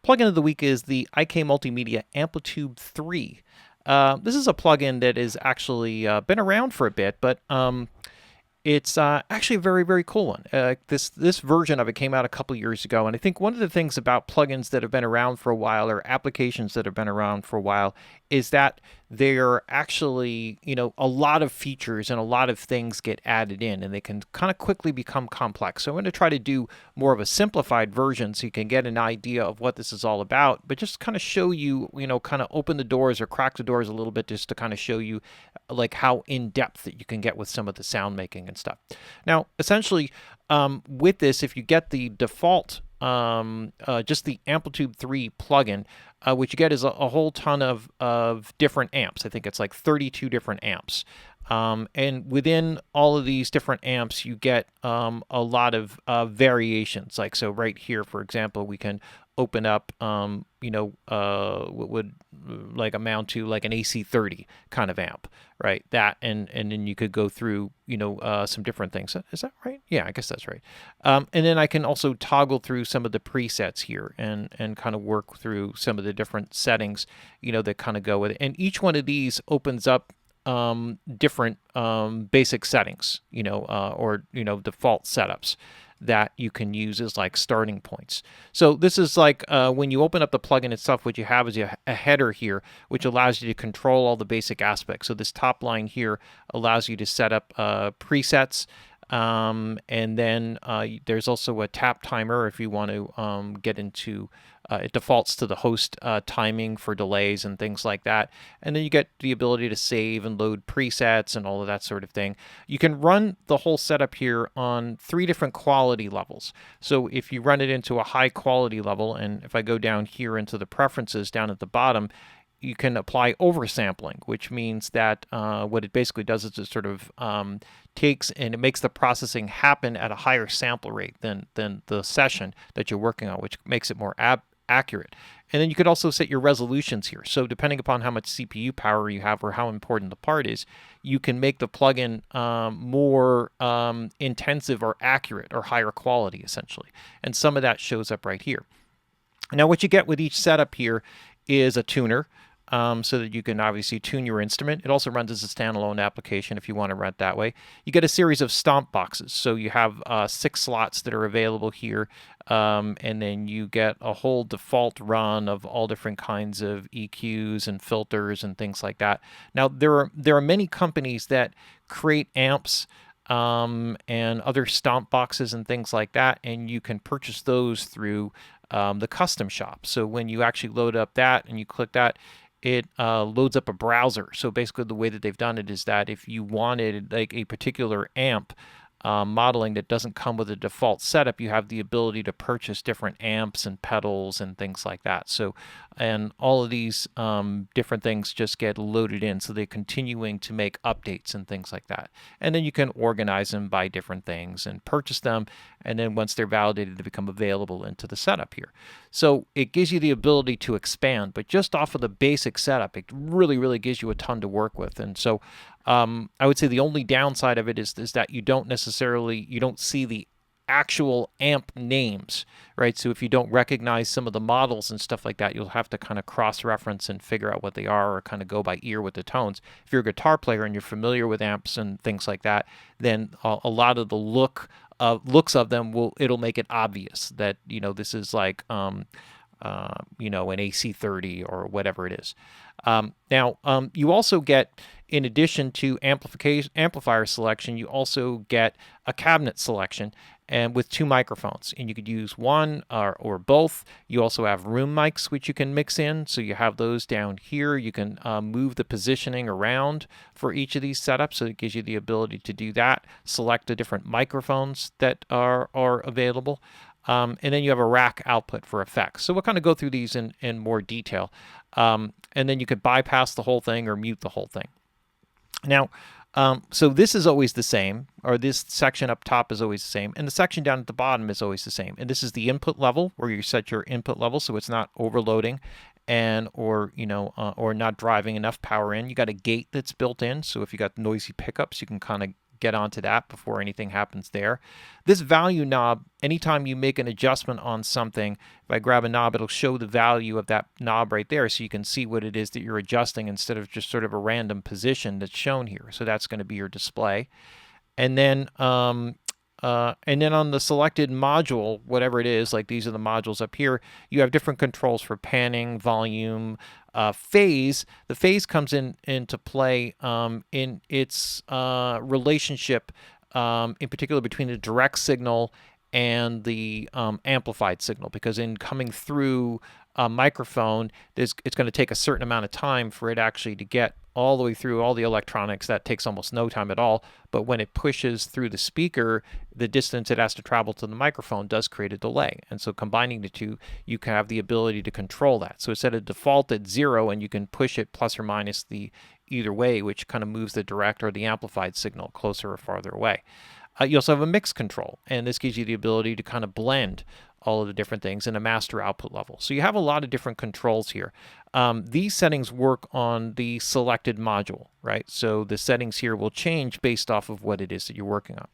Plugin of the week is the IK Multimedia Amplitube 3. This is a plugin that has actually been around for a bit, but it's actually a very, very cool one. This version of it came out a couple years ago, and I think one of the things about plugins that have been around for a while, or applications that have been around for a while, is that they're actually, a lot of features and a lot of things get added in, and they can kind of quickly become complex. So I'm going to try to do more of a simplified version so you can get an idea of what this is all about, but just kind of show you, kind of open the doors or crack the doors a little bit just to kind of show you like how in depth that you can get with some of the sound making and stuff. Now, essentially, with this, if you get the default, just the Amplitube 3 plugin, what you get is a whole ton of different amps. I think it's like 32 different amps. And within all of these different amps, you get a lot of variations. Like, so right here, for example, we can open up, what would like amount to like an AC30 kind of amp, right? That, and then you could go through, some different things. Is that right? Yeah, I guess that's right. And then I can also toggle through some of the presets here and kind of work through some of the different settings, that kind of go with it. And each one of these opens up different basic settings, or default setups that you can use as like starting points. So this is like when you open up the plugin itself, what you have is a header here, which allows you to control all the basic aspects. So this top line here allows you to set up presets. And then there's also a tap timer if you want to get into it defaults to the host timing for delays and things like that. And then you get the ability to save and load presets and all of that sort of thing. You can run the whole setup here on 3 different quality levels. So if you run it into a high quality level, and if I go down here into the preferences down at the bottom, you can apply oversampling, which means that what it basically does is it sort of takes and it makes the processing happen at a higher sample rate than the session that you're working on, which makes it more accurate. And then you could also set your resolutions here. So depending upon how much CPU power you have or how important the part is, you can make the plugin more intensive or accurate or higher quality, essentially. And some of that shows up right here. Now, what you get with each setup here is a tuner, so that you can obviously tune your instrument. It also runs as a standalone application if you want to run it that way. You get a series of stomp boxes. So you have 6 slots that are available here, and then you get a whole default run of all different kinds of EQs and filters and things like that. Now, there are many companies that create amps and other stomp boxes and things like that, and you can purchase those through the custom shop. So when you actually load up that and you click that, it loads up a browser. So basically the way that they've done it is that if you wanted like a particular amp modeling that doesn't come with a default setup, you have the ability to purchase different amps and pedals and things like that. So, and all of these different things just get loaded in, so they're continuing to make updates and things like that. And then you can organize them by different things and purchase them, and then once they're validated, they become available into the setup here. So it gives you the ability to expand, but just off of the basic setup, it really, really gives you a ton to work with. And so I would say the only downside of it is that you don't see the actual amp names, right? So if you don't recognize some of the models and stuff like that, you'll have to kind of cross-reference and figure out what they are, or kind of go by ear with the tones. If you're a guitar player and you're familiar with amps and things like that, then a lot of the looks of them it'll make it obvious that this is like an AC30 or whatever it is. Now, you also get, in addition to amplifier selection, you also get a cabinet selection, and with 2 microphones, and you could use one or both. You also have room mics, which you can mix in, so you have those down here. You can move the positioning around for each of these setups, so it gives you the ability to do that. Select the different microphones that are available. And then you have a rack output for effects. So we'll kind of go through these in more detail. And then you could bypass the whole thing or mute the whole thing. Now, so this is always the same, or this section up top is always the same, and the section down at the bottom is always the same. And this is the input level, where you set your input level so it's not overloading or not driving enough power in. You got a gate that's built in, so if you got noisy pickups, you can kind of get onto that before anything happens there. This value knob, anytime you make an adjustment on something, if I grab a knob, it'll show the value of that knob right there so you can see what it is that you're adjusting instead of just sort of a random position that's shown here. So that's going to be your display. And then on the selected module, whatever it is, like these are the modules up here, you have different controls for panning, volume, phase. The phase comes into play in its relationship, in particular between the direct signal and the amplified signal, because in coming through a microphone, it's going to take a certain amount of time for it actually to get all the way through all the electronics. That takes almost no time at all. But when it pushes through the speaker, the distance it has to travel to the microphone does create a delay. And so combining the two, you can have the ability to control that. So it's set a default at 0, and you can push it plus or minus the either way, which kind of moves the direct or the amplified signal closer or farther away. You also have a mix control, and this gives you the ability to kind of blend all of the different things in a master output level. So you have a lot of different controls here. These settings work on the selected module, right? So the settings here will change based off of what it is that you're working on.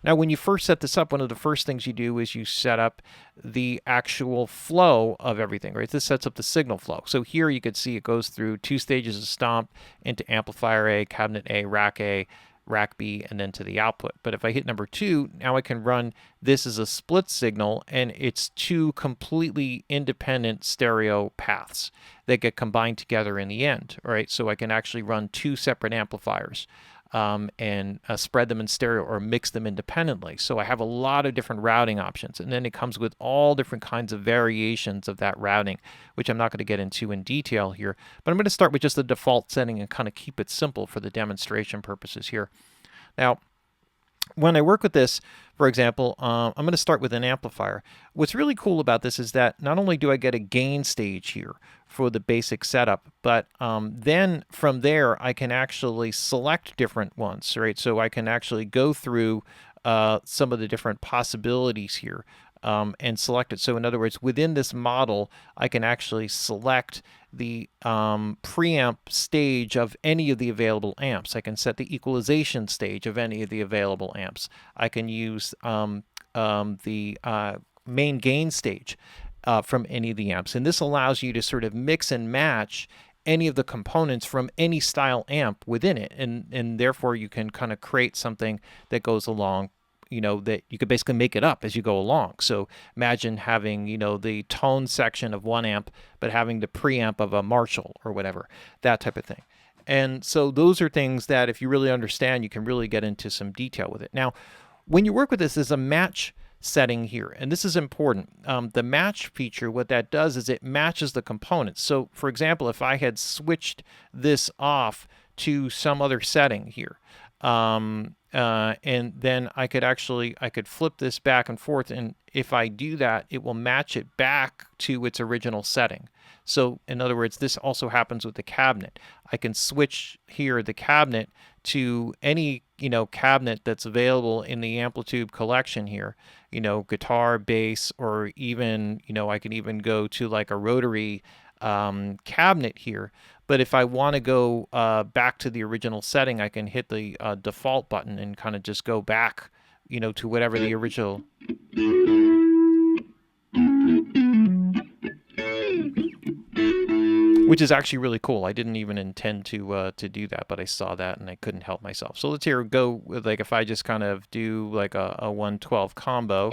Now, when you first set this up, one of the first things you do is you set up the actual flow of everything, right? This sets up the signal flow. So here you could see it goes through 2 stages of stomp into amplifier A, cabinet A, rack B, and then to the output. But if I hit number 2, now I can run this as a split signal, and it's 2 completely independent stereo paths that get combined together in the end. All right, so I can actually run 2 separate amplifiers and spread them in stereo or mix them independently. So I have a lot of different routing options, and then it comes with all different kinds of variations of that routing, which I'm not going to get into in detail here, but I'm going to start with just the default setting and kind of keep it simple for the demonstration purposes here. Now, when I work with this, for example, I'm going to start with an amplifier. What's really cool about this is that not only do I get a gain stage here for the basic setup, but then from there I can actually select different ones, right? So I can actually go through some of the different possibilities here and select it. So in other words, within this model, I can actually select the preamp stage of any of the available amps. I can set the equalization stage of any of the available amps. I can use the main gain stage from any of the amps. And this allows you to sort of mix and match any of the components from any style amp within it. And therefore, you can kind of create something that goes along, you know, that you could basically make it up as you go along. So imagine having, you know, the tone section of one amp, but having the preamp of a Marshall or whatever, that type of thing. And so those are things that if you really understand, you can really get into some detail with it. Now, when you work with this, there's a match setting here, and this is important. The match feature, what that does is it matches the components. So for example, if I had switched this off to some other setting here, and then I could flip this back and forth, and if I do that, it will match it back to its original setting. So in other words, this also happens with the cabinet. I can switch here the cabinet to any, you know, cabinet that's available in the Amplitube collection here, you know, guitar, bass, or even, you know, I can even go to like a rotary cabinet here. But if I want to go back to the original setting, I can hit the default button and kind of just go back, you know, to whatever the original. Which is actually really cool. I didn't even intend to do that, but I saw that and I couldn't help myself. So let's here go with, like, if I just kind of do like a 112 combo.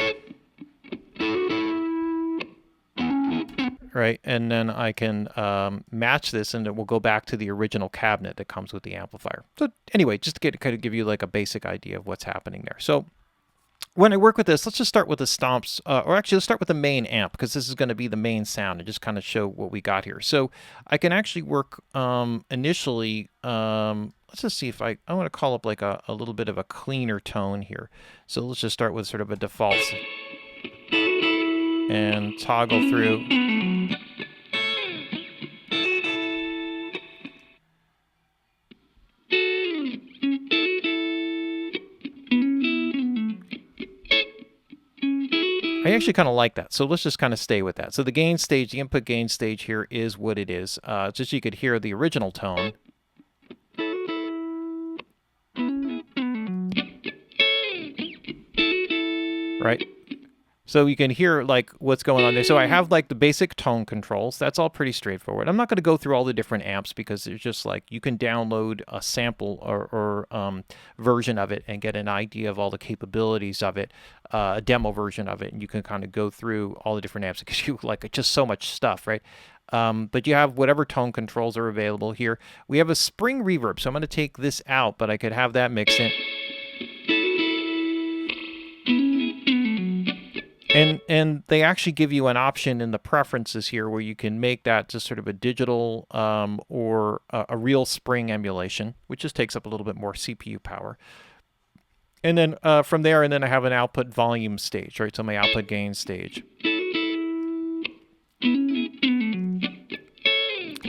Right, and then I can match this, and it will go back to the original cabinet that comes with the amplifier. So anyway, just to kind of give you like a basic idea of what's happening there. So when I work with this, let's just start with the stomps, or actually let's start with the main amp, because this is going to be the main sound, and just kind of show what we got here. So I can actually work initially, let's just see if I want to call up like a little bit of a cleaner tone here. So let's just start with sort of a default and toggle through. I actually kind of like that, so let's just kind of stay with that. So the gain stage, the input gain stage here is what it is. Just so you could hear the original tone. right? So you can hear like what's going on there. So I have like the basic tone controls. That's all pretty straightforward. I'm not going to go through all the different amps because there's just like you can download a sample or version of it and get an idea of all the capabilities of it, a demo version of it, and you can kind of go through all the different amps because you like just so much stuff, right? But you have whatever tone controls are available here. We have a spring reverb, so I'm going to take this out, but I could have that mixed in. And they actually give you an option in the preferences here where you can make that just sort of a digital or a real spring emulation, which just takes up a little bit more CPU power. And then from there, and then I have an output volume stage, right? So my output gain stage.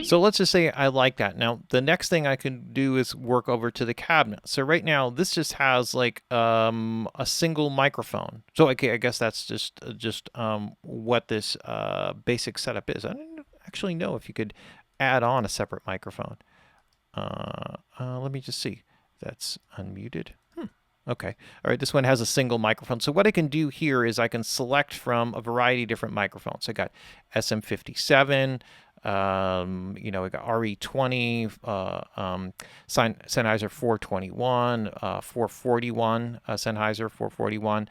So let's just say I like that. Now, the next thing I can do is work over to the cabinet. So right now, this just has like a single microphone. So okay, I guess that's just what this basic setup is. I don't actually know if you could add on a separate microphone. Let me just see. That's unmuted. Okay. All right. This one has a single microphone. So what I can do here is I can select from a variety of different microphones. I got SM57. We got RE20, Sennheiser 421, 441, Sennheiser 441,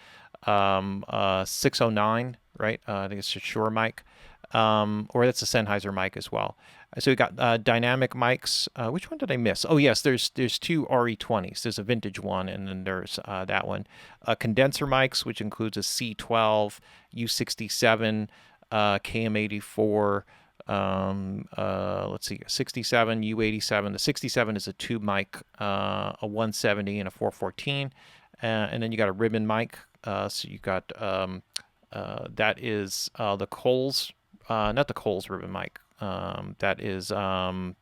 609, right? I think it's a Shure mic, or that's a Sennheiser mic as well. So we got dynamic mics. Which one did I miss? Oh yes, there's two RE20s. There's a vintage one, and then there's that one. Condenser mics, which includes a C12, U67, KM84. Let's see, 67, U87. The 67 is a tube mic, a 170 and a 414. And then you got a ribbon mic. So you got, that is the Coles, not the Coles ribbon mic. That is, I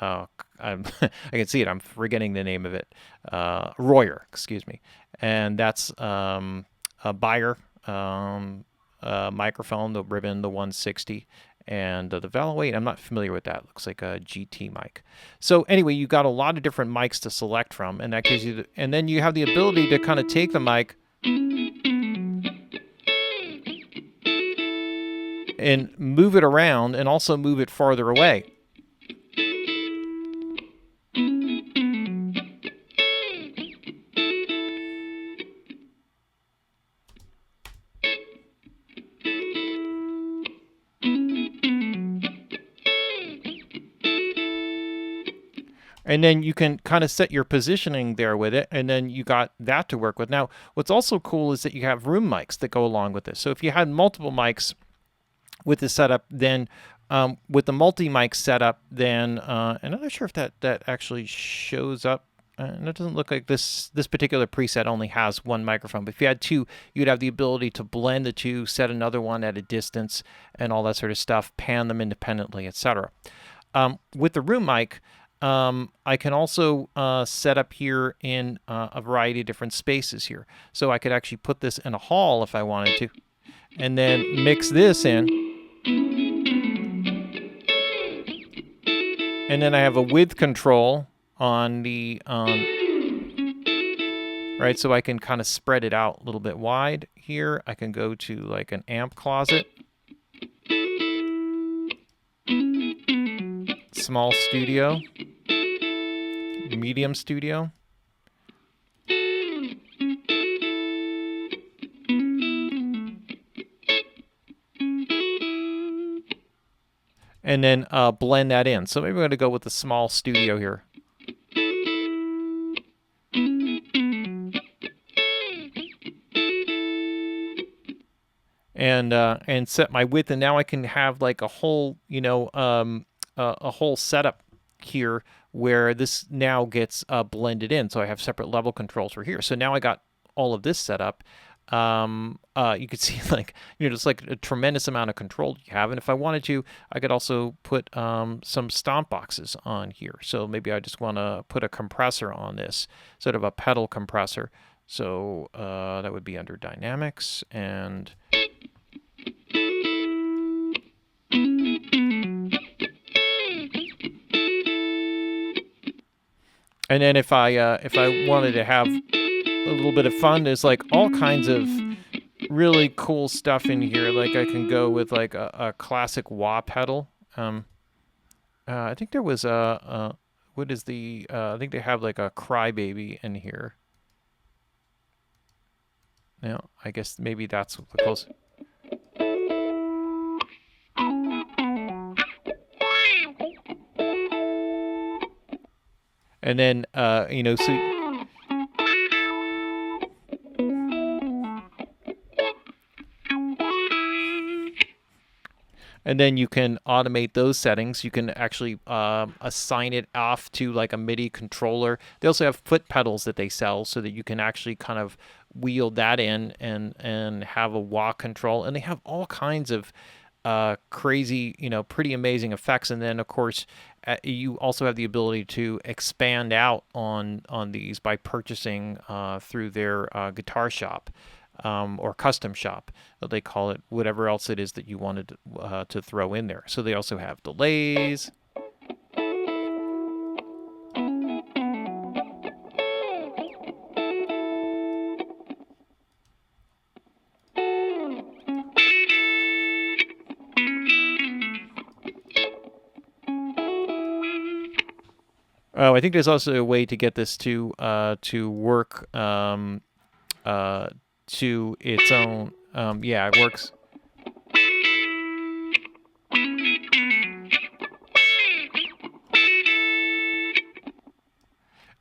can see it. I'm forgetting the name of it. Royer, excuse me. And that's a Bayer microphone, the ribbon, the 160. And the Value 8, I'm not familiar with that. Looks like a GT mic. So anyway, you got a lot of different mics to select from, and that gives you, and then you have the ability to kind of take the mic and move it around, and also move it farther away. And then you can kind of set your positioning there with it, and then you got that to work with. Now, what's also cool is that you have room mics that go along with this. So if you had multiple mics with the setup, then with the multi-mic setup, then, and I'm not sure if that actually shows up. And it doesn't look like this particular preset only has one microphone. But if you had two, you'd have the ability to blend the two, set another one at a distance, and all that sort of stuff, pan them independently, etc. With the room mic, I can also set up here in a variety of different spaces here. So I could actually put this in a hall if I wanted to, and then mix this in. And then I have a width control on the, right, so I can kind of spread it out a little bit wide here. I can go to like an amp closet. Small studio, medium studio, and then blend that in. So maybe we're going to go with the small studio here. And set my width, and now I can have like a whole, a whole setup here where this now gets blended in. So I have separate level controls for here. So now I got all of this set up. You could see like, just like a tremendous amount of control you have. And if I wanted to, I could also put some stomp boxes on here. So maybe I just want to put a compressor on this, sort of a pedal compressor. So that would be under dynamics, and and then if I wanted to have a little bit of fun, there's like all kinds of really cool stuff in here. Like I can go with like a classic wah pedal. I think there was what is the? I think they have like a crybaby in here. Now, I guess maybe that's the closest. And then, so. And then you can automate those settings. You can actually assign it off to like a MIDI controller. They also have foot pedals that they sell so that you can actually kind of wheel that in and have a wah control. And they have all kinds of crazy, pretty amazing effects. And then, of course, you also have the ability to expand out on these by purchasing through their guitar shop. Or custom shop, they call it, whatever else it is that you wanted to throw in there. So they also have delays. Oh, I think there's also a way to get this to work to its own. Yeah, it works.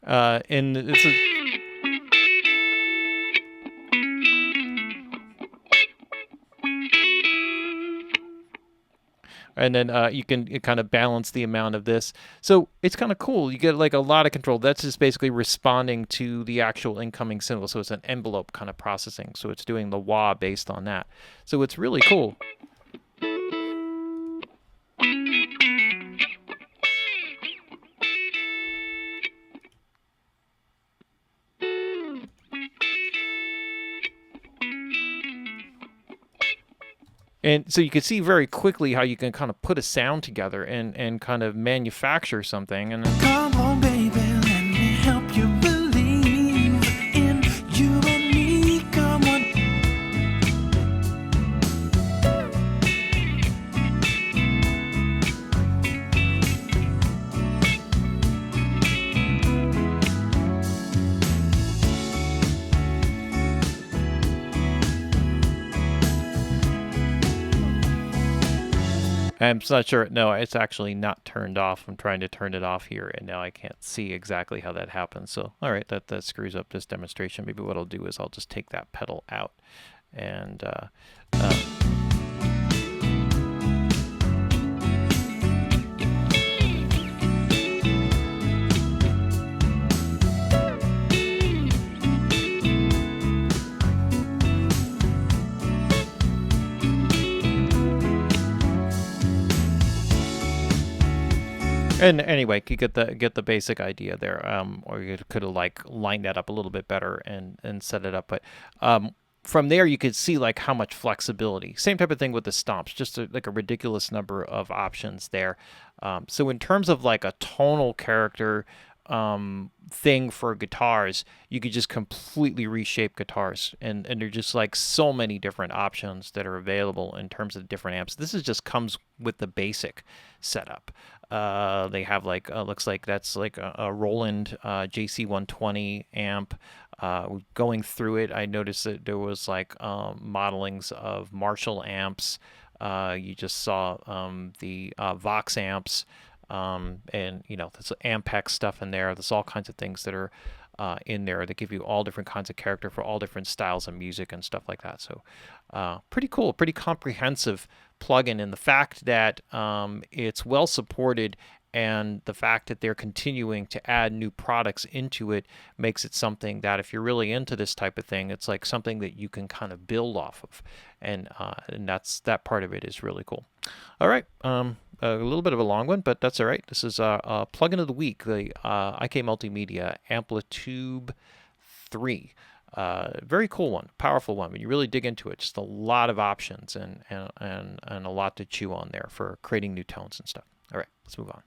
And it's and then you can kind of balance the amount of this. So it's kind of cool. You get like a lot of control. That's just basically responding to the actual incoming signal. So it's an envelope kind of processing. So it's doing the wah based on that. So it's really cool. And so you can see very quickly how you can kind of put a sound together and kind of manufacture something. And then, come on, baby, let me help you believe in you and me. Come on. I'm not sure. No, it's actually not turned off. I'm trying to turn it off here, and now I can't see exactly how that happens. So, all right, that screws up this demonstration. Maybe what I'll do is I'll just take that pedal out and and anyway, you get the basic idea there. Or you could have like lined that up a little bit better and set it up. But from there, you could see like how much flexibility. Same type of thing with the stomps, just like a ridiculous number of options there. So in terms of like a tonal character thing for guitars, you could just completely reshape guitars, and there're just like so many different options that are available in terms of different amps. This is just comes with the basic setup. They have like looks like that's like a Roland JC120 amp. Going through it, I noticed that there was like modelings of Marshall amps. You just saw the Vox amps. And there's Ampex stuff in there. There's all kinds of things that are in there that give you all different kinds of character for all different styles of music and stuff like that. So pretty cool, pretty comprehensive plugin. And the fact that it's well supported and the fact that they're continuing to add new products into it makes it something that if you're really into this type of thing, it's like something that you can kind of build off of. And that part of it is really cool. All right. A little bit of a long one, but that's all right. This is a plugin of the week, the IK Multimedia Amplitube 3. Very cool one, powerful one. When you really dig into it, just a lot of options and a lot to chew on there for creating new tones and stuff. All right, let's move on.